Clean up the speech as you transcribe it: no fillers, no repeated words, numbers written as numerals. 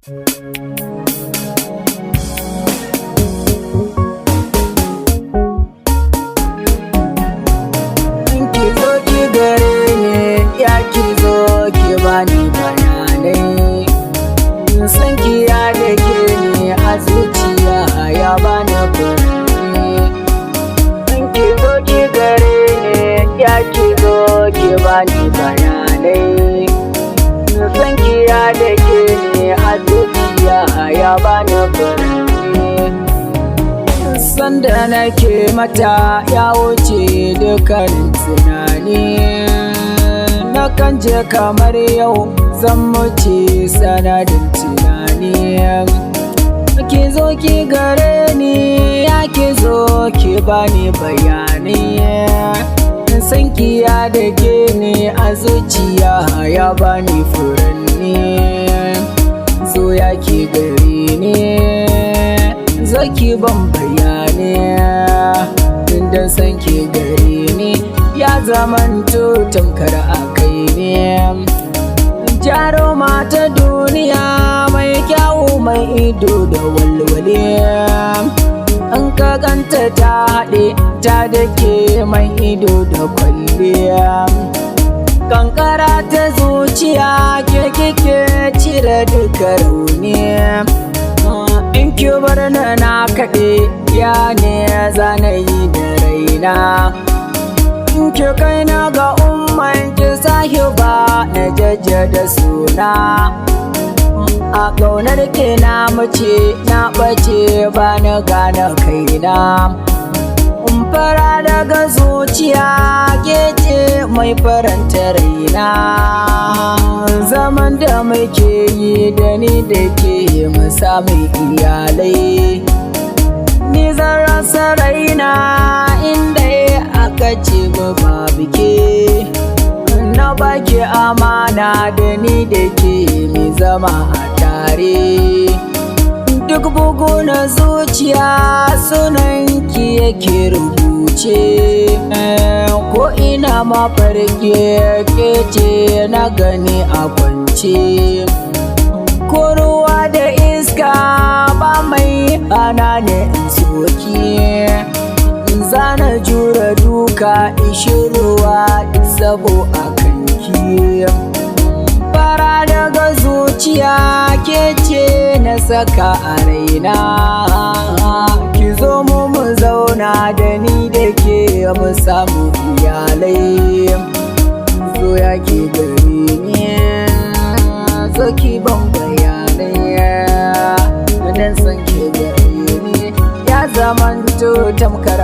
Ki zo ki gare ni, ya ki zo ki bani bayanai. San ki ya dake ni a zuciya ya bani birni. Ki zo ki gare ni, ya ki zo ki bani bayanai. San ki ya dake ni a zuciya ya bani birni. Sanda nake mata ya wuce dukkanin tunani, nakan je kamar yau zan mutu sanadin tunani. Ki zo ki gare ni, ya ki zo ki bani bayani. San ki ya dake ni a zuciya ya bani furanni. Zo ya ki gare ni, zaki ban bayani, inda san ki gare ni ya zamanto tamkar a kai ne. Jaruma ta duniya mai kyawu mai ido da walwale, an ka ganta ta haɗe ta dake mai ido da kwalliya. Kankara ta zuciya ke kike cire duka rauni. In ki bar na kaɗe ya ne zanayi da raina. In ki kai na ga umman ki sahiba na jajjada suna. A ƙaunar ki na mace na ɓace ba na gane kaina. Fara daga zuciya ke ce mai faranta raina. Zaman da muke yi da ni da ke mu sami iyalai. Ni zan rasa raina inda aka ce ba bike. Na baki amana da ni da ke mu zama a tare. Duk bugu na zuciya sunanki yake rubuce. Ko ina mafarki ke ce na gani a kwance. Ko ruwa da iska ba mai hana ne in soki. Zana jura duka ishirwa sabo a kanki. Fara daga zuciya ke ce na saka a raina. Ki zo mu zauna da ni da ke mu samu iyalai. Zo ya ki gare ni, zo ki ban bayanai. Dan san ki gare ni ya zamanto tamkar